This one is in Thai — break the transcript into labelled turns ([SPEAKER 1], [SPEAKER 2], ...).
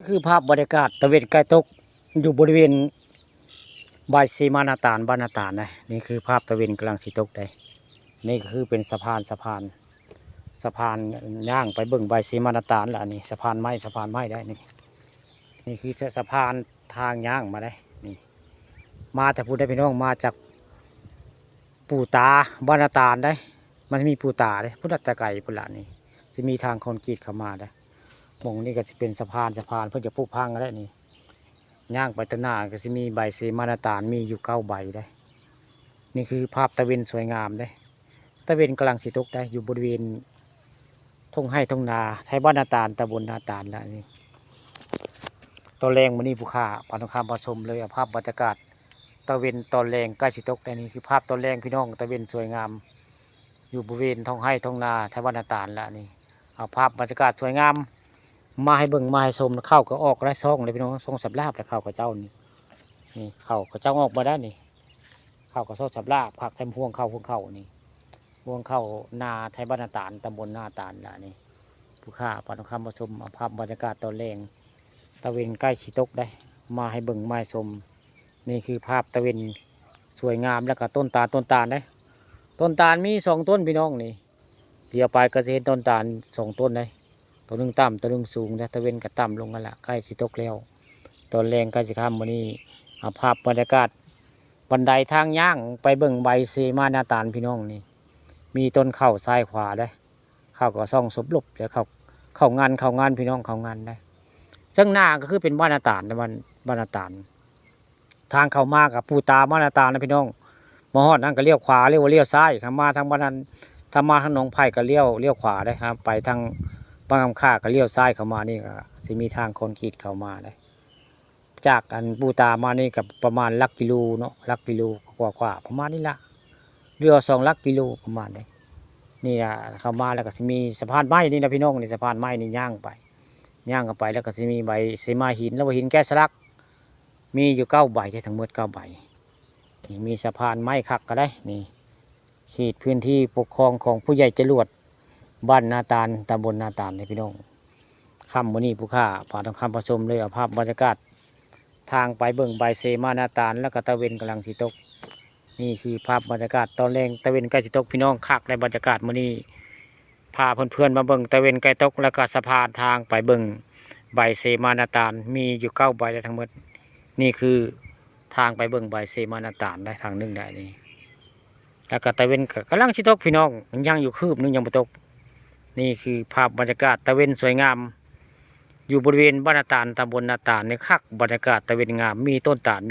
[SPEAKER 1] คือภาพบรรยากาศตะเวนใกล้ตกอยู่บริเวณบายซีมานาตานบ้านนาตานนะนี่คือภาพตะเวนกำลังสีตกได้นี่ก็คือเป็นสะพานย่างไปเบิ่งบายซีมานาตานละนี่สะพานไม้ได้นี่คือสะพานทางย่างมาได้นี่มาแต่พูดได้พี่น้องมาจากปู่ตาบ้านนาตานได้มันมีปู่ตาได้พุทธตะไก่พุทธละนี่จะมีทางคอนกรีตเข้ามาได้มองนี่ก็จะเป็นสะพานเพื่อจะปลูกพังก็ได้นี่ย่างไปตะหน้าก็จะมีใบเสมานาตานมีอยู่9 ใบได้นี่คือภาพตะเวนสวยงามได้ตะเวนกำลังสีตกได้อยู่บริเวณทุ่งไร่ทุ่งนาไทยบ้านนาตานตำบลนาตานแล้วนี่ตอนแรงมันนี่ผู้ข่าปานทองคำผสมเลยภาพบรรยากาศตะเวนตอนแรงใกล้สีตกได้นี่คือภาพตอนแรงพี่น้องตะเวนสวยงามอยู่บริเวณทุ่งไร่ทุ่งนาไทยบ้านนาตานแล้วนี่เอาภาพบรรยากาศสวยงามมาให้เบิ่งมาให้ชมเข้าก็ออกได้ซ่องเลยพี่น้องซ่องสับลาบแล้วเข้ากับเจ้านี่เข้ากับเจ้าออกมาได้นี่เข้ากับซ่องสับลาบผักแทมพวงเข้านี่พวงเข้านาไทยบ้านนาตานตำบลนาตานละนี่ผู้ข้าปานทองคำผสมภาพบรรยากาศตอนแรงตะเวนใกล้ชีตกได้มาให้เบิ่งมาให้ชมนี่คือภาพตะเวนสวยงามแล้วก็ต้นตาลได้ต้นตาลมี2 ต้นพี่น้องนี่เดี๋ยวไปก็จะเห็นต้นตาล2 ต้นได้ตัวหนึ่งต่ำตัวหนึ่งสูงนะตะเวนก็ต่ำลงกันละใกล้สิตกแล้วตอนแรงใกล้สิค่ำวันนี้เอาภาพบรรยากาศบันไดทางย่างไปเบิ่งใบเซมานาตานพี่น้องนี่มีต้นเข้าซ้ายขวาได้เข้าก็ซ่องสบลบเดี๋ยวเข้างานพี่น้องเข้างานได้ซึ่งหน้าก็คือเป็นบ้านนาตานนะบ้านนาตานทางเข้ามากับปู่ตาบ้านนาตานนะพี่น้องมหอดนั่นก็เลี้ยวขวาเลี้ยวซ้ายข้ามาทางบ้านนั้นถ้ามาทางหนองไผ่ก็เลี้ยวขวาได้ครับไปทางบางคำค่าก็เลี้ยวซ้ายเข้ามานี่ก็จะมีทางคอนกรีตเข้ามาได้จากอันปูตามานี่กับประมาณลักกิโลเนาะลักกิโลกว่าประมาณนี้ละเรือ2 ลักกิโลประมาณนี้นี่อะเข้ามาแล้วก็จะมีสะพานไม้นี่นะพี่น้องนี่สะพานไม้นี่ย่างกันไปแล้วก็จะมีใบเสมาหินแล้วหินแก้สลักมีอยู่9 ใบทั้งหมด9 ใบนี่มีสะพานไม้คักก็ได้นี่เขตพื้นที่ปกครองของผู้ใหญ่จรวดบ้านนาตานตำบลนาตานเลยพี่น้องค่ำวันนี้ผู้ข้าผ่านทางคำผสมเลยเอาภาพบรรยากาศทางไปเบิ่งใบเซมานาตานแล้วก็ตะเวนกำลังสิตกนี่คือภาพบรรยากาศตอนแรงตะเวนใกล้สิตกพี่น้องคักในบรรยากาศวันนี้พาเพื่อนๆมาเบิ่งตะเวนใกล้ตกแล้วก็สะพานทางไปเบิ่งใบเซมานาตานมีอยู่9 ใบทั้งหมดนี่คือทางไปเบิ่งใบเซมานาตานได้ทางนึงได้นี่แล้วก็ตะเวนกำลังสิตกพี่น้องยังอยู่คืบนึงยังไม่ตกนี่คือภาพบรรยากาศตะเวนสวยงามอยู่บริเวณบ้านนาตานตำบลนาตานในคักบรรยากาศตะเวนงามมีต้นตาล